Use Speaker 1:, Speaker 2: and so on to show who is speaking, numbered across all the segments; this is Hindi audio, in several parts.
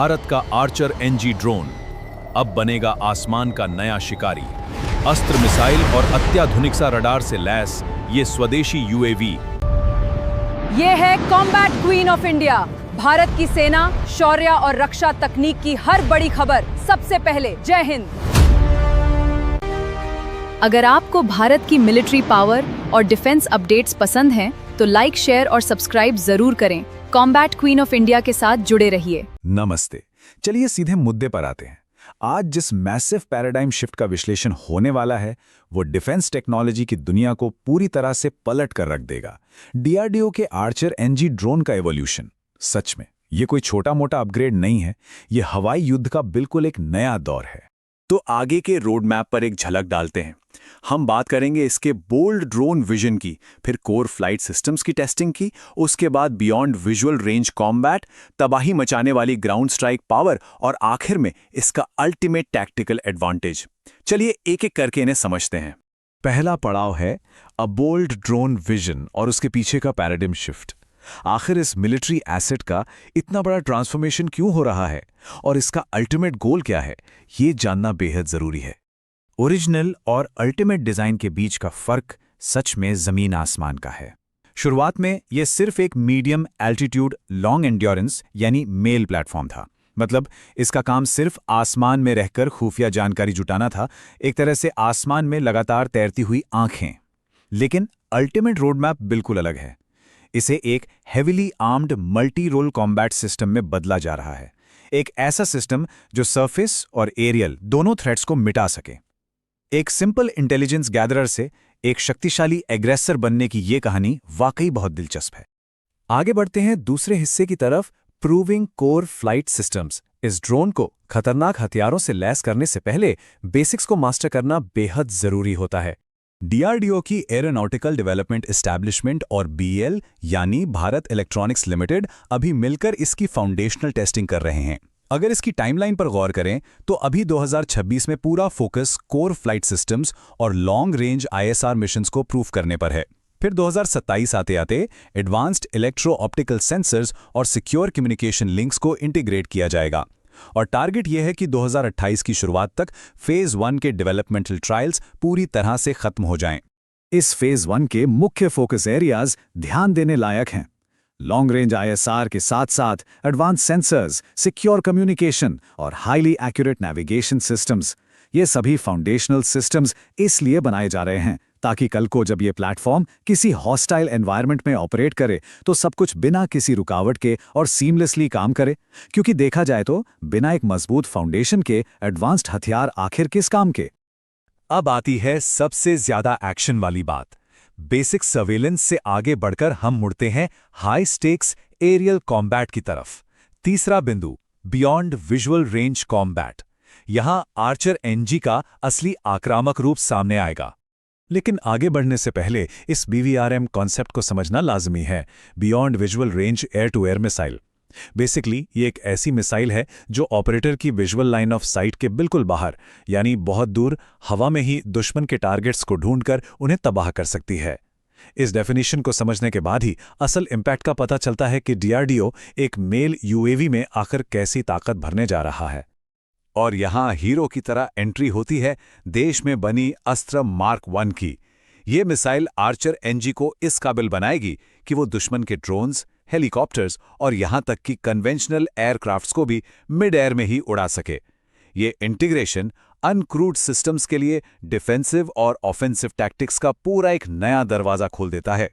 Speaker 1: भारत का आर्चर एनजी ड्रोन अब बनेगा आसमान का नया शिकारी। अस्त्र मिसाइल और अत्याधुनिक सा रडार से लैस ये स्वदेशी यूएवी
Speaker 2: ये है combat queen of India. Bharat की सेना, शौर्य और रक्षा तकनीक की हर बड़ी खबर सबसे पहले। जय हिंद। अगर आपको भारत की मिलिट्री पावर और डिफेंस अपडेट्स पसंद हैं, तो लाइक, शेयर और सब्सक्राइब जरूर करें। कॉम्बैट क्वीन ऑफ इंडिया के साथ जुड़े रहिए।
Speaker 3: नमस्ते। चलिए सीधे मुद्दे पर आते हैं। आज जिस मैसिव पैराडाइम शिफ्ट का विश्लेषण होने वाला है, वो डिफेंस टेक्नोलॉजी की दुनिया को पूरी तरह से पलट कर रख देगा। डीआरडीओ के आर्चर एनजी ड्रोन का एवोल्यूशन, सच में ये कोई छोटा मोटा अपग्रेड नहीं है, ये हवाई युद्ध का बिल्कुल एक नया दौर है। तो आगे के रोड मैप पर एक झलक डालते हैं। हम बात करेंगे इसके बोल्ड ड्रोन विजन की, फिर कोर फ्लाइट सिस्टम्स की टेस्टिंग की, उसके बाद बियॉन्ड विजुअल रेंज कॉम्बैट, तबाही मचाने वाली ग्राउंड स्ट्राइक पावर और आखिर में इसका अल्टीमेट टैक्टिकल एडवांटेज। चलिए एक एक करके इन्हें समझते हैं। पहला पड़ाव है अ बोल्ड ड्रोन विजन और उसके पीछे का पैराडाइम शिफ्ट। आखिर इस मिलिट्री एसेट का इतना बड़ा ट्रांसफॉर्मेशन क्यों हो रहा है और इसका अल्टीमेट गोल क्या है, ये जानना बेहद जरूरी है। ओरिजिनल और अल्टीमेट डिजाइन के बीच का फर्क सच में जमीन आसमान का है। शुरुआत में यह सिर्फ एक मीडियम एल्टीट्यूड लॉन्ग एंड्योरेंस यानी मेल प्लेटफॉर्म था। मतलब इसका काम सिर्फ आसमान में रहकर खुफिया जानकारी जुटाना था, एक तरह से आसमान में लगातार तैरती हुई आंखें। लेकिन अल्टीमेट रोडमैप बिल्कुल अलग है। इसे एक heavily armed multi role combat system में बदला जा रहा है। एक ऐसा सिस्टम जो सरफेस और एरियल दोनों थ्रेट्स को मिटा सके। एक सिंपल इंटेलिजेंस गैदरर से एक शक्तिशाली एग्रेसर बनने की ये कहानी वाकई बहुत दिलचस्प है। आगे बढ़ते हैं दूसरे हिस्से की तरफ, प्रूविंग कोर फ्लाइट सिस्टम्स। इस ड्रोन को खतरनाक हथियारों से लैस करने से पहले बेसिक्स को मास्टर करना बेहद जरूरी होता है। डीआरडीओ की एरोनॉटिकल डेवलपमेंट एस्टैब्लिशमेंट और बीएल यानी भारत इलेक्ट्रॉनिक्स लिमिटेड अभी मिलकर इसकी फाउंडेशनल टेस्टिंग कर रहे हैं। अगर इसकी टाइमलाइन पर गौर करें तो अभी 2026 में पूरा फोकस कोर फ्लाइट सिस्टम्स और लॉन्ग रेंज आईएसआर मिशंस को प्रूव करने पर है। फिर 2027 आते आते एडवांस्ड इलेक्ट्रो ऑप्टिकल सेंसर्स और सिक्योर कम्युनिकेशन लिंक्स को इंटीग्रेट किया जाएगा। और टारगेट यह है कि 2028 की शुरुआत तक फेज 1 के डेवलपमेंटल ट्रायल्स पूरी तरह से खत्म हो जाएं। इस फेज 1 के मुख्य फोकस एरियाज ध्यान देने लायक हैं। लॉन्ग रेंज आईएसआर के साथ साथ एडवांस सेंसर्स, सिक्योर कम्युनिकेशन और हाईली एक्यूरेट नेविगेशन सिस्टम्स। ये सभी फाउंडेशनल सिस्टम्स इसलिए बनाए जा रहे हैं ताकि कल को जब ये प्लेटफॉर्म किसी हॉस्टाइल एनवायरनमेंट में ऑपरेट करे तो सब कुछ बिना किसी रुकावट के और सीमलेसली काम करे। क्योंकि देखा जाए तो बिना एक मजबूत फाउंडेशन के एडवांस्ड हथियार आखिर किस काम के। अब आती है सबसे ज्यादा एक्शन वाली बात। बेसिक सर्वेलेंस से आगे बढ़कर हम मुड़ते हैं हाई स्टेक्स एरियल कॉम्बैट की तरफ। तीसरा बिंदु, बियॉन्ड विजुअल रेंज कॉम्बैट। यहां आर्चर एनजी का असली आक्रामक रूप सामने आएगा। लेकिन आगे बढ़ने से पहले इस बीवीआरएम कॉन्सेप्ट को समझना लाजमी है। Beyond visual range air to air missile. Basically ये एक ऐसी मिसाइल है जो ऑपरेटर की विजुअल लाइन ऑफ साइट के बिल्कुल बाहर, यानी बहुत दूर हवा में ही दुश्मन के टारगेट्स को ढूंढकर उन्हें तबाह कर सकती है। इस डेफिनेशन को समझने के बाद ही असल इंपैक्ट का पता चलता है कि डीआरडीओ एक मेल यूएवी में आखिर कैसी ताकत भरने जा रहा है। और यहां हीरो की तरह एंट्री होती है देश में बनी अस्त्र मार्क 1 की। ये मिसाइल आर्चर एनजी को इस काबिल बनाएगी कि वो दुश्मन के ड्रोन्स, हेलीकॉप्टर्स और यहां तक कि कन्वेंशनल एयरक्राफ्ट्स को भी मिड एयर में ही उड़ा सके। ये इंटीग्रेशन अनक्रूड सिस्टम्स के लिए डिफेंसिव और ऑफेंसिव टैक्टिक्स का पूरा एक नया दरवाजा खोल देता है।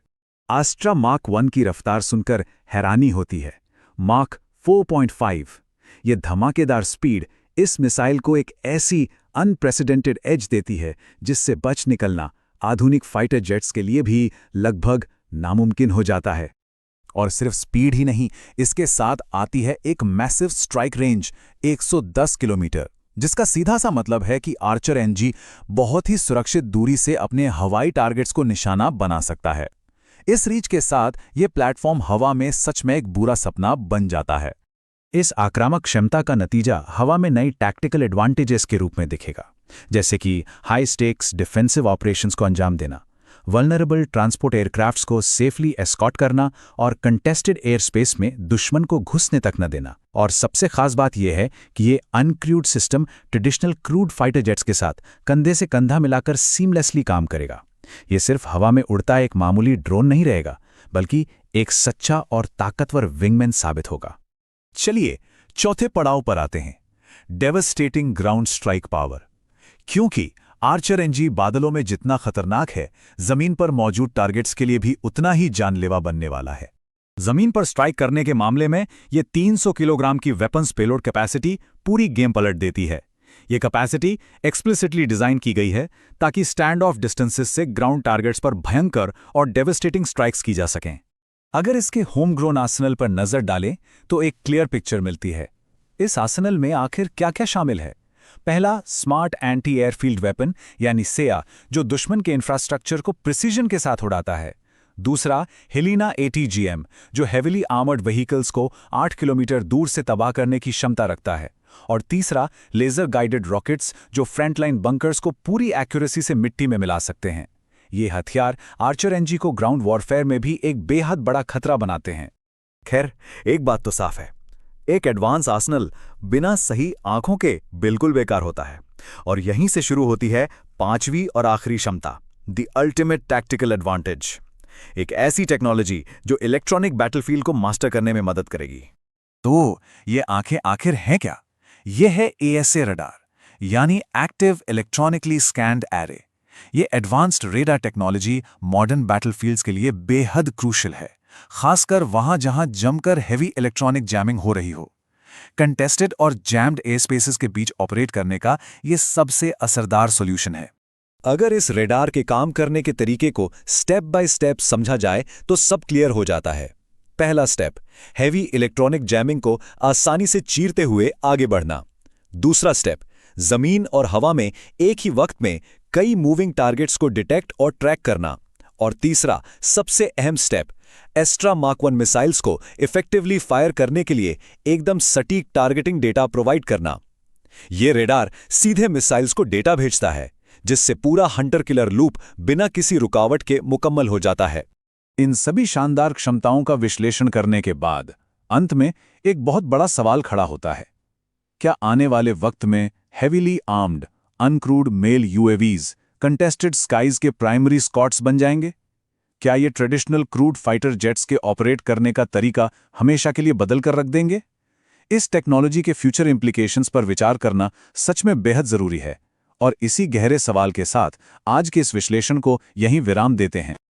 Speaker 3: आस्ट्रा मार्क 1 की रफ्तार सुनकर हैरानी होती है। मार्क 4.5 ये धमाकेदार स्पीड इस मिसाइल को एक ऐसी अनप्रेसिडेंटेड एज देती है जिससे बच निकलना आधुनिक फाइटर जेट्स के लिए भी लगभग नामुमकिन हो जाता है। और सिर्फ स्पीड ही नहीं, इसके साथ आती है एक मैसिव स्ट्राइक रेंज 110 किलोमीटर, जिसका सीधा सा मतलब है कि आर्चर एनजी बहुत ही सुरक्षित दूरी से अपने हवाई टारगेट्स को निशाना बना सकता है। इस रीच के साथ ये प्लेटफॉर्म हवा में सच में एक बुरा सपना बन जाता है। इस आक्रामक क्षमता का नतीजा हवा में नई टैक्टिकल एडवांटेजेस के रूप में दिखेगा, जैसे कि हाई स्टेक्स डिफेंसिव ऑपरेशंस को अंजाम देना, वल्नरेबल ट्रांसपोर्ट एयरक्राफ्ट्स को सेफली एस्कॉर्ट करना और कंटेस्टेड एयर स्पेस में दुश्मन को घुसने तक न देना। और सबसे खास बात यह है कि ये uncrewed system traditional crewed fighter jets के साथ कंधे से कंधा मिलाकर सीमलेसली काम करेगा। ये सिर्फ हवा में उड़ता एक मामूली ड्रोन नहीं रहेगा, बल्कि एक सच्चा और ताकतवर विंगमैन साबित होगा। चलिए चौथे पड़ाव पर आते हैं, डेवास्टेटिंग ग्राउंड स्ट्राइक पावर। क्योंकि आर्चर एनजी बादलों में जितना खतरनाक है, जमीन पर मौजूद टारगेट्स के लिए भी उतना ही जानलेवा बनने वाला है। जमीन पर स्ट्राइक करने के मामले में ये 300 किलोग्राम की वेपन्स पेलोड कैपेसिटी पूरी गेम पलट देती है। ये कैपेसिटी एक्सप्लिसिटली डिजाइन की गई है ताकि स्टैंड ऑफ डिस्टेंसेस से ग्राउंड टारगेट्स पर भयंकर और डेवास्टेटिंग स्ट्राइक्स की जा सकें। अगर इसके होम ग्रोन आर्सेनल पर नजर डालें तो एक क्लियर पिक्चर मिलती है। इस आर्सेनल में आखिर क्या क्या शामिल है? पहला, स्मार्ट एंटी एयरफील्ड वेपन यानी सेया, जो दुश्मन के इंफ्रास्ट्रक्चर को प्रिसीजन के साथ उड़ाता है। दूसरा, हेलिना ATGM, जो हेविली आर्मर्ड व्हीकल्स को 8 किलोमीटर दूर से तबाह करने की क्षमता रखता है। और तीसरा, लेजर गाइडेड रॉकेट्स, जो फ्रंटलाइन बंकर्स को पूरी एक्यूरेसी से मिट्टी में मिला सकते हैं। ये हथियार आर्चर एनजी को ग्राउंड वॉरफेयर में भी एक बेहद बड़ा खतरा बनाते हैं।
Speaker 4: खैर, एक बात तो साफ है, एक एडवांस आर्सेनल बिना सही आंखों के बिल्कुल बेकार होता है। और यहीं से शुरू होती है पांचवी और आखिरी क्षमता, द अल्टीमेट टैक्टिकल एडवांटेज। एक ऐसी टेक्नोलॉजी जो इलेक्ट्रॉनिक बैटलफील्ड को मास्टर करने में मदद करेगी।
Speaker 3: तो ये आंखें आखिर हैं क्या? ये है ASA रडार, यानी एक्टिव इलेक्ट्रॉनिकली स्कैन्ड एरे। ये एडवांस्ड रेडार टेक्नोलॉजी मॉडर्न बैटलफील्ड्स के लिए बेहद क्रूशियल है, खासकर वहां जहां जमकर हेवी इलेक्ट्रॉनिक जैमिंग हो रही हो। कंटेस्टेड और जैम्ड एयर स्पेसेस के बीच ऑपरेट करने का ये सबसे असरदार सॉल्यूशन है।
Speaker 4: अगर इस रेडार के काम करने के तरीके को स्टेप बाय स्टेप समझा जाए तो सब क्लियर हो जाता है। पहला स्टेप, हेवी इलेक्ट्रॉनिक जैमिंग को आसानी से चीरते हुए आगे बढ़ना। दूसरा स्टेप, जमीन और हवा में एक ही वक्त में कई मूविंग टारगेट्स को डिटेक्ट और ट्रैक करना। और तीसरा, सबसे अहम स्टेप, एस्ट्रा मार्क 1 मिसाइल्स को इफेक्टिवली फायर करने के लिए एकदम सटीक टारगेटिंग डेटा प्रोवाइड करना। यह रेडार सीधे मिसाइल्स को डेटा भेजता है, जिससे पूरा हंटर किलर लूप बिना किसी रुकावट के मुकम्मल हो जाता है।
Speaker 3: इन सभी शानदार क्षमताओं का विश्लेषण करने के बाद अंत में एक बहुत बड़ा सवाल खड़ा होता है। क्या आने वाले वक्त में heavily armed uncrewed male UAVs contested skies के प्राइमरी स्कॉट्स बन जाएंगे? क्या ये ट्रेडिशनल क्रूड फाइटर जेट्स के ऑपरेट करने का तरीका हमेशा के लिए बदल कर रख देंगे? इस टेक्नोलॉजी के फ्यूचर इंप्लीकेशंस पर विचार करना सच में बेहद जरूरी है। और इसी गहरे सवाल के साथ आज के इस विश्लेषण को यहीं विराम देते हैं।